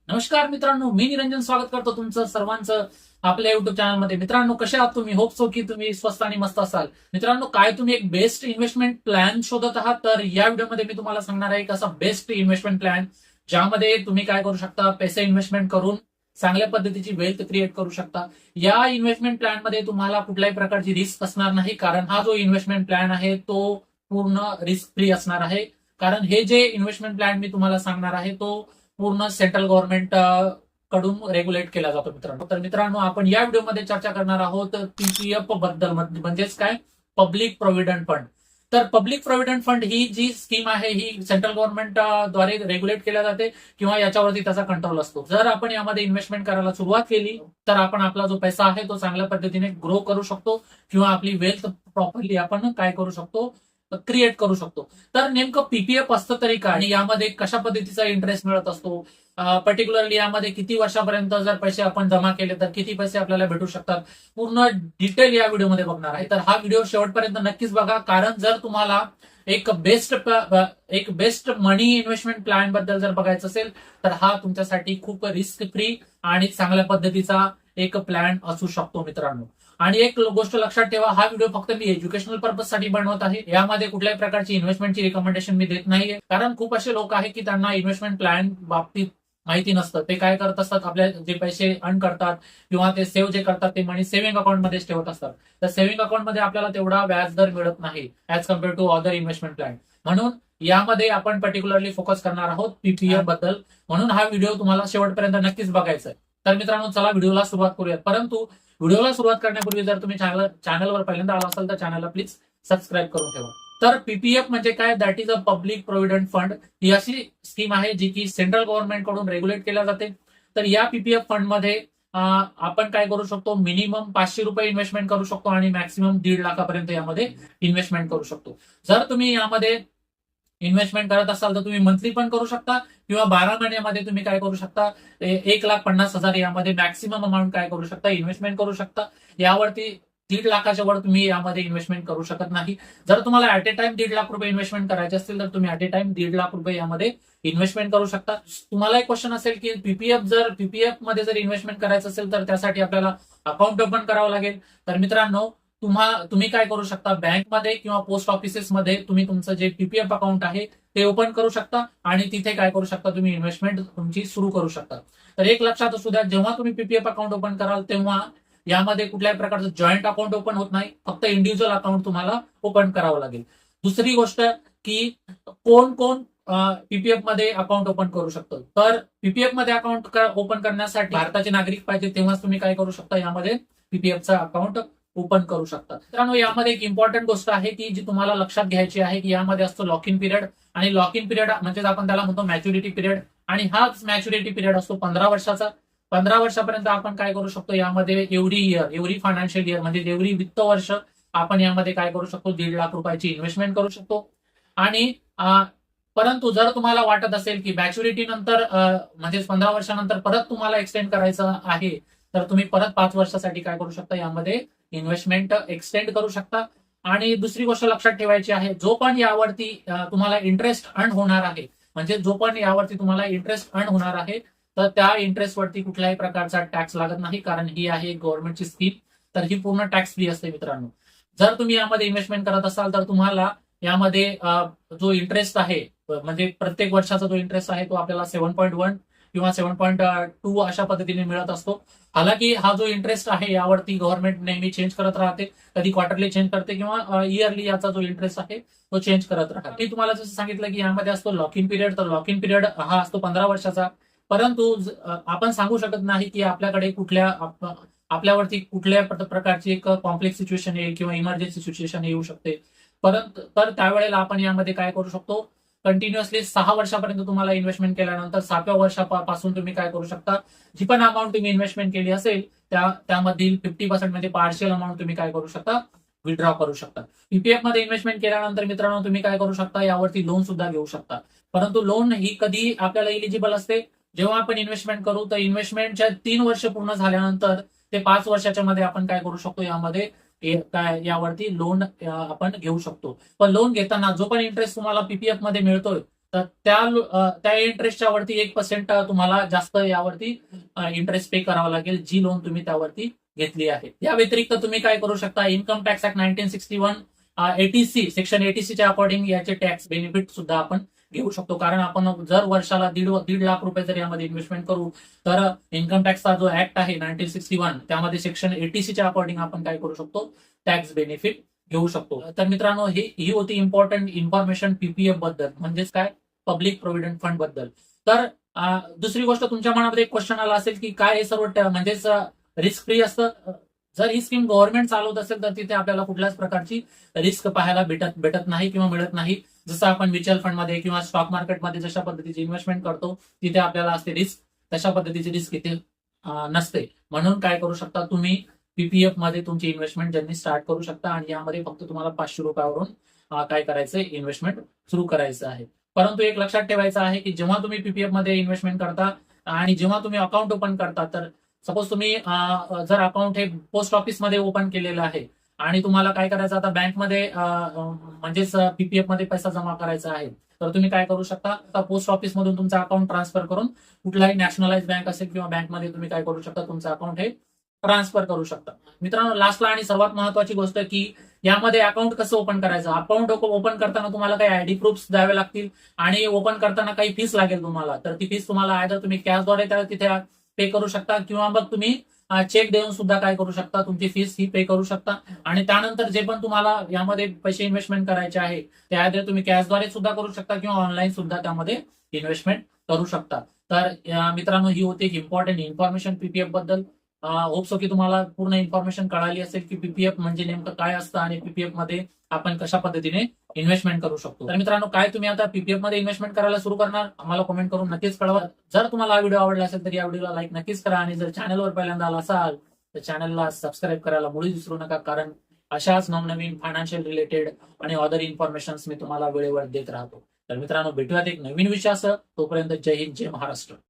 नमस्कार मित्रांनो, मी निरंजन स्वागत करतो तुमचं सर्वांचं आपल्या युट्यूब चॅनलमध्ये. मित्रांनो, कसे आहात तुम्ही? होप सो की तुम्ही स्वस्त आणि मस्त असाल. मित्रांनो, काय तुम्ही एक बेस्ट इन्व्हेस्टमेंट प्लॅन शोधत आहात? तर या व्हिडिओमध्ये मी तुम्हाला सांगणार आहे एक असा बेस्ट इन्व्हेस्टमेंट प्लॅन ज्यामध्ये तुम्ही काय करू शकता, पैसे इन्व्हेस्टमेंट करून चांगल्या पद्धतीची वेल्थ क्रिएट करू शकता. या इन्व्हेस्टमेंट प्लॅन मध्ये तुम्हाला कुठल्याही प्रकारची रिस्क असणार नाही, कारण हा जो इन्व्हेस्टमेंट प्लॅन आहे तो पूर्ण रिस्क फ्री असणार आहे. कारण हे जे इन्व्हेस्टमेंट प्लॅन मी तुम्हाला सांगणार आहे तो पूर्ण सेंट्रल गव्हर्नमेंट कडून रेग्युलेट केला जातो मित्रांनो. तर मित्रांनो, आपण या व्हिडिओमध्ये चर्चा करणार आहोत पीपीएफ बद्दल, म्हणजेच काय, पब्लिक प्रोव्हिडंट फंड. तर पब्लिक प्रोव्हिडंट फंड ही जी स्कीम आहे ही सेंट्रल गव्हर्नमेंट द्वारे रेग्युलेट केल्या जाते किंवा याच्यावरती त्याचा कंट्रोल असतो. जर आपण यामध्ये इन्व्हेस्टमेंट करायला सुरुवात केली तर आपण आपला जो पैसा आहे तो चांगल्या पद्धतीने ग्रो करू शकतो किंवा आपली वेल्थ प्रॉपरली आपण काय करू शकतो, क्रिएट करू शकतो. तर नेमकं पीपीएफ असतं तरी काय आणि यामध्ये कशा पद्धतीचा इंटरेस्ट मिळत असतो, पर्टिक्युलरली यामध्ये किती वर्षापर्यंत जर पैसे आपण जमा केले तर किती पैसे आपल्याला भेटू शकतात, पूर्ण डिटेल या व्हिडिओमध्ये बघणार आहे. तर हा व्हिडिओ शेवटपर्यंत नक्कीच बघा, कारण जर तुम्हाला एक बेस्ट मनी इन्व्हेस्टमेंट प्लॅन बद्दल जर बघायचं असेल तर हा तुमच्यासाठी खूप रिस्क फ्री आणि चांगल्या पद्धतीचा एक प्लॅन असू शकतो मित्रांनो. आणि एक गोष्ट लक्षात ठेवा, हा व्हिडिओ फक्त मी एज्युकेशनल पर्पज साठी बनवत आहे. यामध्ये कुठल्याही प्रकारची इन्व्हेस्टमेंटची रिकमेंडेशन मी देत नाहीये, कारण खूप असे लोक आहेत की त्यांना इन्व्हेस्टमेंट प्लॅन बाबतीत माहिती नसतं. ते काय करत असतात, आपल्या जे पैसे अर्न करतात किंवा ते सेव्ह जे करतात ते मनी सेव्हिंग अकाउंटमध्येच ठेवत असतात. तर सेव्हिंग अकाउंटमध्ये आपल्याला तेवढा व्याजदर मिळत नाही as compare to other investment plan. म्हणून यामध्ये आपण पर्टिक्युलरली फोकस करणार आहोत पीपीएफ बद्दल. म्हणून हा व्हिडिओ तुम्हाला शेवटपर्यंत नक्कीच बघायचा आहे. तर मित्रांनो, चला व्हिडिओला सुरुवात करूयात. परंतु व्हिडिओला सुरुवात करण्यापूर्वी जर तुम्ही चॅनलवर पहिल्यांदा आला असाल तर चॅनलला प्लीज सबस्क्राईब करून ठेवा. तर पीपीएफ म्हणजे काय, that is a public provident fund. ही अशी स्कीम आहे जी की सेंट्रल गव्हर्नमेंट कडून रेग्युलेट केल्या जाते. तर या पीपीएफ फंड मध्ये आपण काय करू शकतो, मिनिमम ₹500 इन्व्हेस्टमेंट करू शकतो आणि मॅक्सिमम 1.5 लाखापर्यंत यामध्ये इन्व्हेस्टमेंट करू शकतो. जर तुम्ही यामध्ये इन्व्हेस्टमेंट करत असाल तर तुम्ही मंथली पण करू शकता किंवा 12 महिन्यामध्ये तुम्ही काय करू शकता, 1,50,000 यामध्ये मॅक्सिमम अमाऊंट काय करू शकता, इन्व्हेस्टमेंट करू शकता. यावरती 1.5 लाखाच्या वर तुम्ही यामध्ये इन्व्हेस्टमेंट करू शकत नाही. जर तुम्हाला ऍट ए टाइम 1.5 लाख रुपये इन्व्हेस्टमेंट करायचे असतील तर तुम्ही ऍट ए टाइम 1.5 लाख रुपये यामध्ये इन्व्हेस्टमेंट करू शकता. तुम्हाला एक क्वेश्चन असेल की पीपीएफ मध्ये जर इन्व्हेस्टमेंट करायचं असेल तर त्यासाठी आपल्याला अकाउंट ओपन करावं लागेल. तर मित्रांनो, तुम्ही काय करू शकता, बँकमध्ये किंवा पोस्ट ऑफिसेसमध्ये तुम्ही तुमचं जे पीपीएफ अकाउंट आहे ते ओपन करू शकता आणि तिथे काय करू शकता, तुम्ही इन्व्हेस्टमेंट तुमची सुरू करू शकता. तर एक लक्षात असू द्या, जेव्हा तुम्ही पीपीएफ अकाउंट ओपन कराल तेव्हा यामध्ये कुठल्याही प्रकारचं जॉईंट अकाउंट ओपन होत नाही, फक्त इंडिव्हिज्युअल अकाउंट तुम्हाला ओपन करावं लागेल. दुसरी गोष्ट की कोण कोण पीपीएफ मध्ये अकाउंट ओपन करू शकतो, तर पीपीएफ मध्ये अकाउंट ओपन करण्यासाठी भारताचे नागरिक पाहिजे, तेव्हाच तुम्ही काय करू शकता, यामध्ये पीपीएफचा अकाउंट ओपन करू शकता. मित्रांनो, यामध्ये एक इम्पॉर्टंट गोष्ट आहे की जी तुम्हाला लक्षात घ्यायची आहे की यामध्ये असतो लॉक इन पिरियड. आणि लॉक इन पिरियड म्हणजे आपण त्याला म्हणतो मॅच्युरिटी पिरियड, आणि हाच मॅच्युरिटी पिरियड असतो 15 वर्षाचा. 15 वर्षापर्यंत आपण काय करू शकतो, यामध्ये एव्हरी फायनान्शियल इयर म्हणजे एव्हरी वित्त वर्ष आपण यामध्ये काय करू शकतो, 1.5 लाख रुपयाची इन्व्हेस्टमेंट करू शकतो. आणि परंतु जर तुम्हाला वाटत असेल की मॅच्युरिटी नंतर म्हणजे 15 वर्षानंतर परत तुम्हाला एक्सटेंड करायचं आहे, तर तुम्ही परत 5 वर्षासाठी काय करू शकता, यामध्ये इन्व्हेस्टमेंट एक्सटेंड करू शकता. आणि दुसरी गोष्ट लक्षात ठेवायची आहे, जो पण यावरती तुम्हाला इंटरेस्ट अर्न होणार आहे, म्हणजे जो पण यावरती तुम्हाला इंटरेस्ट अर्न होणार आहे, तर त्या इंटरेस्ट वरती कुठल्याही प्रकारचा टॅक्स लागत नाही, कारण ही आहे गव्हर्नमेंटची स्कीम. तर ही पूर्ण टॅक्स फ्री असते मित्रांनो. जर तुम्ही यामध्ये इन्व्हेस्टमेंट करत असाल तर तुम्हाला यामध्ये जो इंटरेस्ट आहे, म्हणजे प्रत्येक वर्षाचा जो इंटरेस्ट आहे तो आपल्याला 7.1 किंवा 7.2 अशा पद्धतीने मिळत असतो. हालाकी हा जो इंटरेस्ट आहे यावरती गव्हर्नमेंट नेहमी चेंज करत राहते, कधी क्वार्टरली चेंज करते किंवा इयरली याचा जो इंटरेस्ट आहे तो चेंज करत राहते. मी तुम्हाला जसं सांगितलं की यामध्ये असतो लॉक इन पिरियड, तर लॉक इन पिरियड हा असतो 15 वर्षाचा. परंतु आपण सांगू शकत नाही की आपल्याकडे आपल्यावरती कुठल्या प्रकारची एक कॉम्प्लेक्स सिच्युएशन येईल किंवा इमर्जन्सी सिच्युएशन येऊ शकते. परंतु तर त्यावेळेला आपण यामध्ये काय करू शकतो, कंटिन्युअसली 6 वर्षापर्यंत तुम्हाला इन्व्हेस्टमेंट केल्यानंतर 7व्या वर्षापासून तुम्ही काय करू शकता, जी पण अमाऊंट तुम्ही इन्व्हेस्टमेंट केली असेल त्यामधील 50% म्हणजे पार्शियल अमाऊंट तुम्ही काय करू शकता, विथड्रॉ करू शकता. पीपीएफ मध्ये इन्व्हेस्टमेंट केल्यानंतर मित्रांनो तुम्ही काय करू शकता, यावरती लोन सुद्धा घेऊ शकता. परंतु लोन ही कधी आपल्याला इलिजिबल असते, जेव्हा आपण इन्व्हेस्टमेंट करू, तर इन्व्हेस्टमेंटच्या 3 वर्ष पूर्ण झाल्यानंतर ते 5 वर्षाच्या मध्ये आपण काय करू शकतो, यामध्ये काय यावरती लोन आपण घेऊ शकतो. पण लोन घेताना जो पण इंटरेस्ट तुम्हाला पीपीएफ मध्ये मिळतोय, तर त्या इंटरेस्टच्या वरती 1% तुम्हाला जास्त यावरती इंटरेस्ट पे करावा लागेल, जी लोन तुम्ही त्यावरती घेतली आहे. या व्यतिरिक्त तुम्ही काय करू शकता, income tax act 1961 eighty C section एटीसीच्या अकॉर्डिंग याचे टॅक्स बेनिफिट सुद्धा आपण घेऊ शकतो. कारण आपण जर वर्षाला दीड लाख रुपये जर यामध्ये इन्व्हेस्टमेंट करू, तर इन्कम टॅक्सचा जो ऍक्ट आहे 1961 त्यामध्ये सेक्शन एटीसीच्या अकॉर्डिंग आपण काय करू शकतो, टॅक्स बेनिफिट घेऊ शकतो. तर मित्रांनो, ही होती इम्पॉर्टंट इन्फॉर्मेशन पीपीएफ बद्दल, म्हणजेच काय, पब्लिक प्रोव्हिडंट फंड बद्दल. तर दुसरी गोष्ट, तुमच्या मनामध्ये एक क्वेश्चन आला असेल की काय हे सर्व म्हणजेच रिस्क फ्री असतं. जर ही स्कीम गव्हर्नमेंट चालवत असेल तर तिथे आपल्याला कुठल्याच प्रकारची रिस्क पाहायला भेटत नाही किंवा मिळत नाही. जसं आपण म्युच्युअल फंडमध्ये किंवा स्टॉक मार्केटमध्ये जशा पद्धतीची इन्व्हेस्टमेंट करतो तिथे आपल्याला असते रिस्क, तशा पद्धतीची रिस्क इथे नसते. म्हणून काय करू शकता, तुम्ही पीपीएफ मध्ये तुमची इन्व्हेस्टमेंट जर्नी स्टार्ट करू शकता आणि यामध्ये फक्त तुम्हाला 500 रुपयावरून काय करायचंय, इन्व्हेस्टमेंट सुरू करायचं आहे. परंतु एक लक्षात ठेवायचं आहे की जेव्हा तुम्ही पीपीएफ मध्ये इन्व्हेस्टमेंट करता आणि जेव्हा तुम्ही अकाउंट ओपन करता, तर सपोज तुम्ही जर अकाउंट हे पोस्ट ऑफिस मध्ये ओपन केलेलं आहे आणि तुम्हाला काय करायचं, आता बँकमध्ये म्हणजेच पीपीएफ मध्ये पैसा जमा करायचा आहे, तर तुम्ही काय करू शकता, पोस्ट ऑफिस मधून तुमचं अकाउंट ट्रान्सफर करून कुठलाही नॅशनलाइज बँक असेल किंवा बँकमध्ये तुम्ही काय करू शकता, तुमचं अकाउंट हे ट्रान्सफर करू शकता. मित्रांनो, लास्टला आणि सर्वात महत्वाची गोष्ट की यामध्ये अकाउंट कसं ओपन करायचं. अकाउंट ओपन करताना तुम्हाला काही आयडी प्रूफ्स द्यावे लागतील आणि ओपन करताना काही फीस लागेल तुम्हाला. तर ती फीस तुम्हाला आयदर तुम्ही कॅशद्वारे तिथे पे करू शकता किंवा मग तुम्ही चेक देऊन सुद्धा काय करू शकता, तुमची फीस ही पे करू शकता. आणि त्यानंतर जे पण तुम्हाला यामध्ये पैसे इन्व्हेस्टमेंट करायचे आहे ते आयदर तुम्ही कॅशद्वारे सुद्धा करू शकता किंवा ऑनलाईन सुद्धा त्यामध्ये इन्व्हेस्टमेंट करू शकता. तर मित्रांनो, ही होती एक इम्पॉर्टंट इन्फॉर्मेशन पीपीएफ बद्दल. होप सो की तुम्हाला पूर्ण इन्फॉर्मेशन कळाली असेल की पीपीएफ म्हणजे नेमकं काय असतं आणि पीपीएफ मध्ये आपण कशा पद्धतीने इन्व्हेस्टमेंट करू शकतो. तर मित्रांनो, काय तुम्ही आता पीपीएफ मध्ये इन्व्हेस्टमेंट करायला सुरू करणार, आम्हाला कमेंट करून नक्कीच कळवा. जर तुम्हाला हा व्हिडिओ आवडला असेल तर या व्हिडिओला लाईक नक्कीच करा आणि जर चॅनलवर पहिल्यांदा आला असाल तर चॅनलला सबस्क्राईब करायला मुळीच विसरू नका. कारण अशाच नवनवीन फायनान्शियल रिलेटेड आणि अदर इन्फॉर्मेशन मी तुम्हाला वेळेवर देत राहतो. तर मित्रांनो, भेटूयात एक नवीन विषयासह. तोपर्यंत जय हिंद, जय महाराष्ट्र.